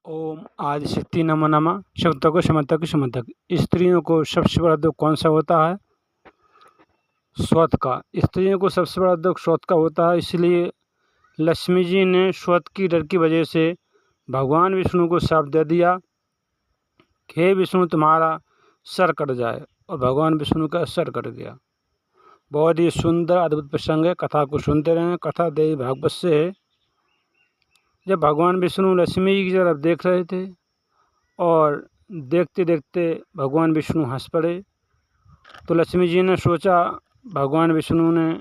ओम आदिशक्ति नमो नमः। शब्दों समर्थक समर्थक। स्त्रियों को सबसे बड़ा दुख कौन सा होता है? स्वत का। स्त्रियों को सबसे बड़ा दुख स्वत का होता है, इसलिए लक्ष्मी जी ने स्वत की डर की वजह से भगवान विष्णु को शाप दे दिया, हे विष्णु तुम्हारा सर कट जाए, और भगवान विष्णु का सर कट गया। बहुत ही सुंदर अद्भुत प्रसंग है, कथा को सुनते रहें। कथा देवी भागवत से है। जब भगवान विष्णु लक्ष्मी जी की तरफ देख रहे थे और देखते देखते भगवान विष्णु हंस पड़े, तो लक्ष्मी जी ने सोचा भगवान विष्णु ने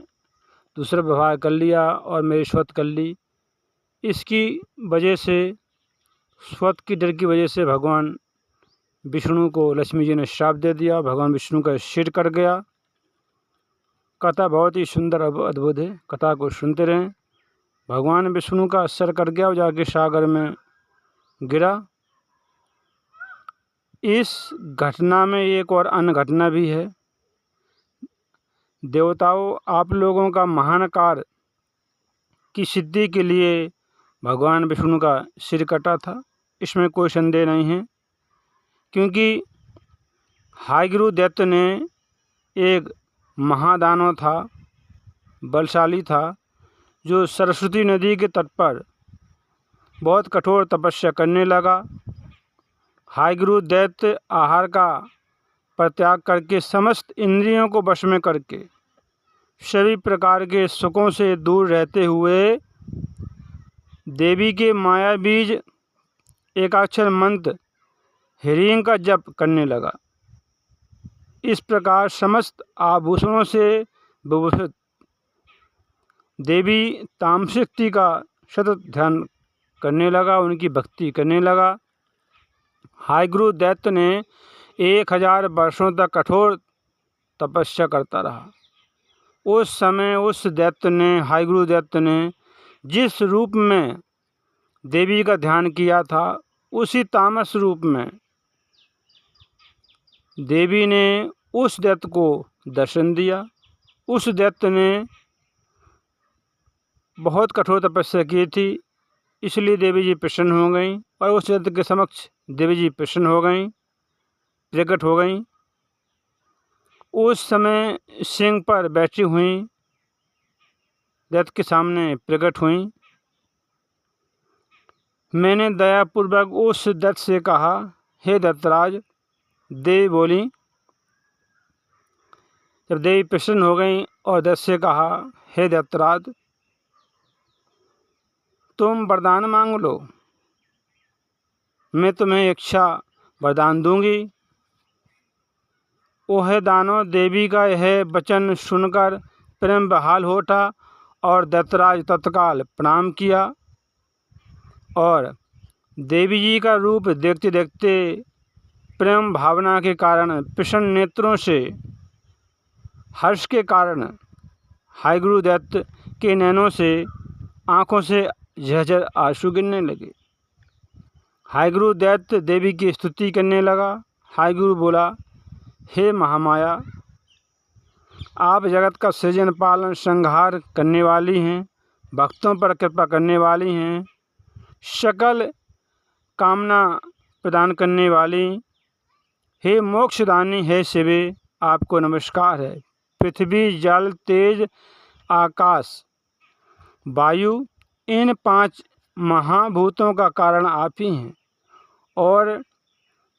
दूसरा विवाह कर लिया और मेरी स्वत कर ली। इसकी वजह से, स्वत की डर की वजह से भगवान विष्णु को लक्ष्मी जी ने श्राप दे दिया। भगवान विष्णु का सिर कट गया। कथा बहुत ही सुंदर अद्भुत है, कथा को सुनते रहें। भगवान विष्णु का सर कट गया और जाके सागर में गिरा। इस घटना में एक और अन्य घटना भी है। देवताओं, आप लोगों का महान कार्य की सिद्धि के लिए भगवान विष्णु का सिर कटा था, इसमें कोई संदेह नहीं है, क्योंकि हायग्रीव दैत्य ने एक महादानव था, बलशाली था, जो सरस्वती नदी के तट पर बहुत कठोर तपस्या करने लगा। हायग्रीव दैत्य आहार का परित्याग करके, समस्त इंद्रियों को वश में करके, सभी प्रकार के सुखों से दूर रहते हुए देवी के माया बीज एकाक्षर मंत्र ह्रीं का जप करने लगा। इस प्रकार समस्त आभूषणों से विभूषित देवी तामशक्ति का सतत ध्यान करने लगा, उनकी भक्ति करने लगा। हायग्रीव दैत्य ने 1000 वर्षों तक कठोर तपस्या करता रहा। उस समय उस दैत्य ने, हायग्रीव दैत्य ने जिस रूप में देवी का ध्यान किया था, उसी तामस रूप में देवी ने उस दैत्य को दर्शन दिया। उस दैत्य ने बहुत कठोर तपस्या की थी, इसलिए देवी जी प्रसन्न हो गईं और उस दैत्य के समक्ष देवी जी प्रसन्न हो गईं, प्रकट हो गईं। उस समय सिंह पर बैठी हुई दैत्य के सामने प्रकट हुई। मैंने दयापूर्वक उस दैत्य से कहा, हे दैत्यराज। देवी बोली। जब देवी प्रसन्न हो गई और दैत्य से कहा, हे दैत्यराज, तुम वरदान मांग लो, मैं तुम्हें इच्छा वरदान दूंगी। ओह दानव देवी का यह वचन सुनकर प्रेम बहाल हो उठा और दैत्यराज तत्काल प्रणाम किया और देवी जी का रूप देखते देखते प्रेम भावना के कारण, प्रसन्न नेत्रों से, हर्ष के कारण हायग्रीव दैत्य के नैनों से, आँखों से झरझर आंसू गिरने लगे। हायग्रीव दैत्य देवी की स्तुति करने लगा। हायग्रीव बोला, हे महामाया, आप जगत का सृजन पालन संहार करने वाली हैं, भक्तों पर कृपा करने वाली हैं, सकल कामना प्रदान करने वाली, हे मोक्षदानी, हे शिवे, आपको नमस्कार है। पृथ्वी, जल, तेज, आकाश, वायु, इन 5 महाभूतों का कारण आप ही हैं, और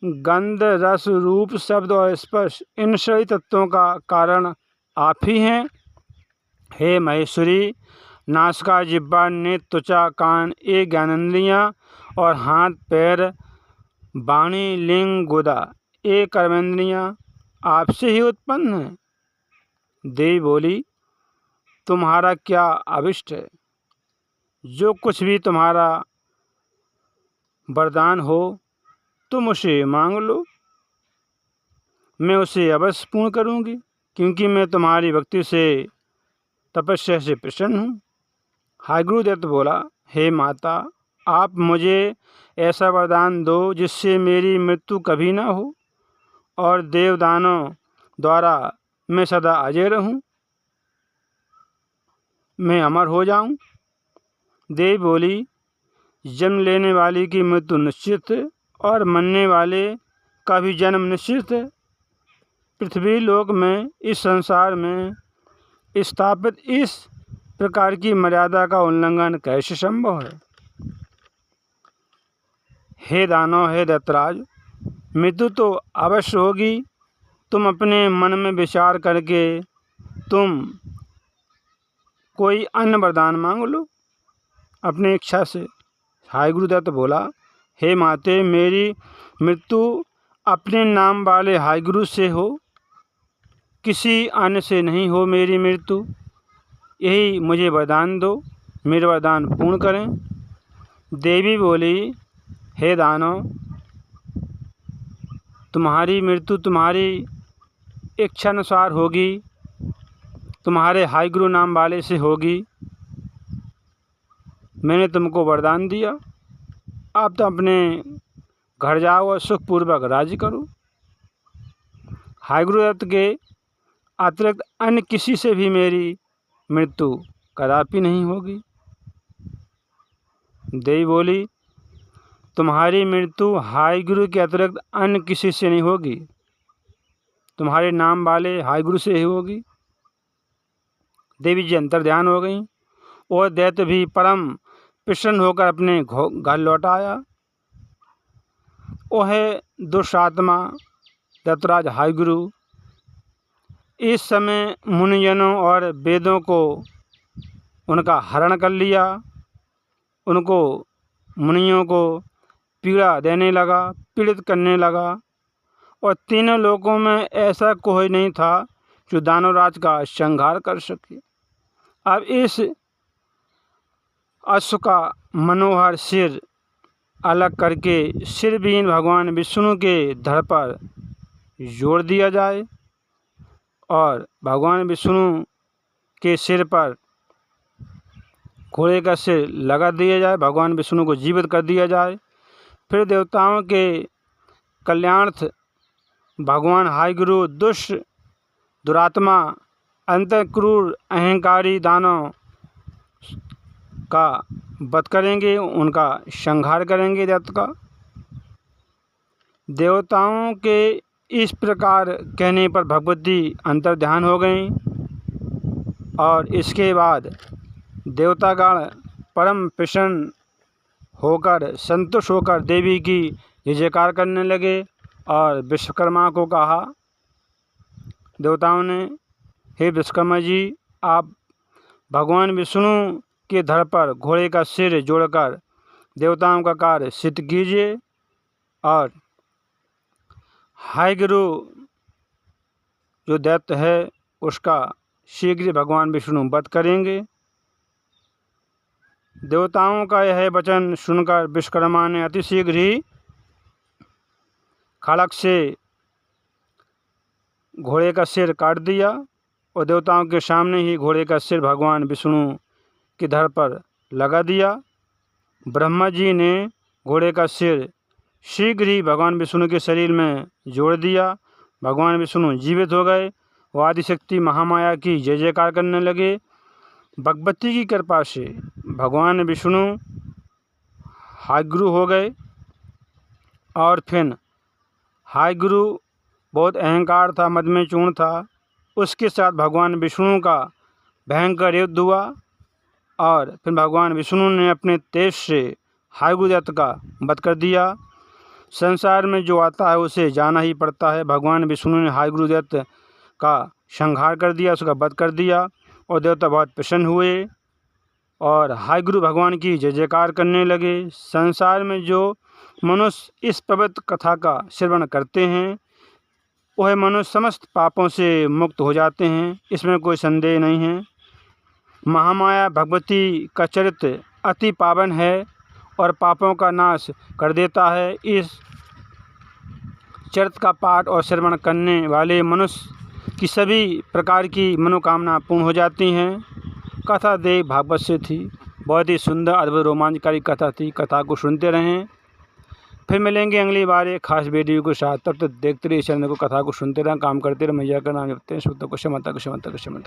गंध, रस, रूप, शब्द और स्पर्श, इन सभी तत्वों का कारण आप ही हैं। हे महेश्वरी, नासिका, जिह्वा, नेत्र, त्वचा, कान, ये ज्ञानेंद्रियाँ और हाथ, पैर, वाणी, लिंग, गुदा, ये कर्मेंद्रियाँ आपसे ही उत्पन्न हैं। देवी बोली, तुम्हारा क्या अभिष्ट है? जो कुछ भी तुम्हारा वरदान हो, तुम उसे मांग लो, मैं उसे अवश्य पूर्ण करूँगी, क्योंकि मैं तुम्हारी भक्ति से, तपस्या से प्रसन्न हूँ। हायग्रीव दैत्य बोला, हे माता, आप मुझे ऐसा वरदान दो जिससे मेरी मृत्यु कभी ना हो और देवदानों द्वारा मैं सदा अजय रहूँ, मैं अमर हो जाऊँ। देवी बोली, जन्म लेने वाले की मृत्यु निश्चित है और मरने वाले का भी जन्म निश्चित है। पृथ्वी लोक में, इस संसार में स्थापित इस प्रकार की मर्यादा का उल्लंघन कैसे संभव है? हे दानव, हे दैत्यराज, मृत्यु तो अवश्य होगी। तुम अपने मन में विचार करके तुम कोई अन्य वरदान मांग लो अपनी इच्छा से। हाय गुरुदत्त बोला, हे माते, मेरी मृत्यु अपने नाम वाले हाय गुरु से हो, किसी अन्य से नहीं हो मेरी मृत्यु। यही मुझे वरदान दो, मेरे वरदान पूर्ण करें। देवी बोली, हे दानव, तुम्हारी मृत्यु तुम्हारी इच्छानुसार होगी, तुम्हारे हाय गुरु नाम वाले से होगी। मैंने तुमको वरदान दिया, अब तो अपने घर जाओ और सुखपूर्वक राज्य करो। हाय गुरुदत्त के अतिरिक्त अन्य किसी से भी मेरी मृत्यु कदापि नहीं होगी। देवी बोली, तुम्हारी मृत्यु हाय गुरु के अतिरिक्त अन्य किसी से नहीं होगी, तुम्हारे नाम वाले हाय गुरु से ही होगी। देवी जी अंतर्ध्यान हो गई और दैत्य भी परम प्रसन्न होकर अपने घर लौट आया। वह दुष्टात्मा दैत्यराज हाय गुरु इस समय मुनिजनों और वेदों को उनका हरण कर लिया, उनको मुनियों को पीड़ा देने लगा, पीड़ित करने लगा और तीनों लोकों में ऐसा कोई नहीं था जो दानवराज का संहार कर सके। अब इस अश्व का मनोहर सिर अलग करके सिरविहीन भगवान विष्णु के धड़ पर जोड़ दिया जाए और भगवान विष्णु के सिर पर घोड़े का सिर लगा दिया जाए, भगवान विष्णु को जीवित कर दिया जाए। फिर देवताओं के कल्याणार्थ भगवान हाय गुरु दुष्ट दुरात्मा अंतःक्रूर अहंकारी दानव का वध करेंगे, उनका संहार करेंगे दैत्य का। देवताओं के इस प्रकार कहने पर भगवती अंतर्ध्यान हो गई और इसके बाद देवतागण परम प्रसन्न होकर, संतुष्ट होकर देवी की जय जयकार करने लगे और विश्वकर्मा को कहा, देवताओं ने, हे विश्वकर्मा जी, आप भगवान विष्णु के धड़ पर घोड़े का सिर जोड़कर देवताओं का कार्य सिद्ध कीजिए और हाय गुरु जो दैत्य है उसका शीघ्र भगवान विष्णु वध करेंगे। देवताओं का यह वचन सुनकर विश्वकर्मा ने अतिशीघ्र ही खड़ग से घोड़े का सिर काट दिया और देवताओं के सामने ही घोड़े का सिर भगवान विष्णु के धड़ पर लगा दिया। ब्रह्मा जी ने घोड़े का सिर शीघ्र ही भगवान विष्णु के शरीर में जोड़ दिया। भगवान विष्णु जीवित हो गए। वो आदिशक्ति महामाया की जय जयकार करने लगे। भगवती की कृपा से भगवान विष्णु हाय गुरु हो गए और फिर हाय गुरु बहुत अहंकार था, मद में चूर्ण था, उसके साथ भगवान विष्णु का भयंकर युद्ध हुआ और फिर भगवान विष्णु ने अपने तेज से हाय गुरु दैत्य का वध कर दिया। संसार में जो आता है उसे जाना ही पड़ता है। भगवान विष्णु ने हाय गुरु दैत्य का संहार कर दिया, उसका वध कर दिया और देवता बहुत प्रसन्न हुए और हाय गुरु भगवान की जय जयकार करने लगे। संसार में जो मनुष्य इस पवित्र कथा का श्रवण करते हैं वह मनुष्य समस्त पापों से मुक्त हो जाते हैं, इसमें कोई संदेह नहीं है। महामाया भगवती का चरित्र अति पावन है और पापों का नाश कर देता है। इस चरित्र का पाठ और श्रवण करने वाले मनुष्य की सभी प्रकार की मनोकामना पूर्ण हो जाती हैं। कथा देव भागवत से थी, बहुत ही सुंदर अद्भुत रोमांचकारी कथा थी। कथा को सुनते रहें। फिर मिलेंगे अगली बार एक खास वीडियो के साथ। तब तक देखते रहिए चैनल को, कथा को सुनते रहें, काम करते रहें। मैया का नाम जपते हैं। शुद्ध को क्षमता को क्षमता को क्षमता।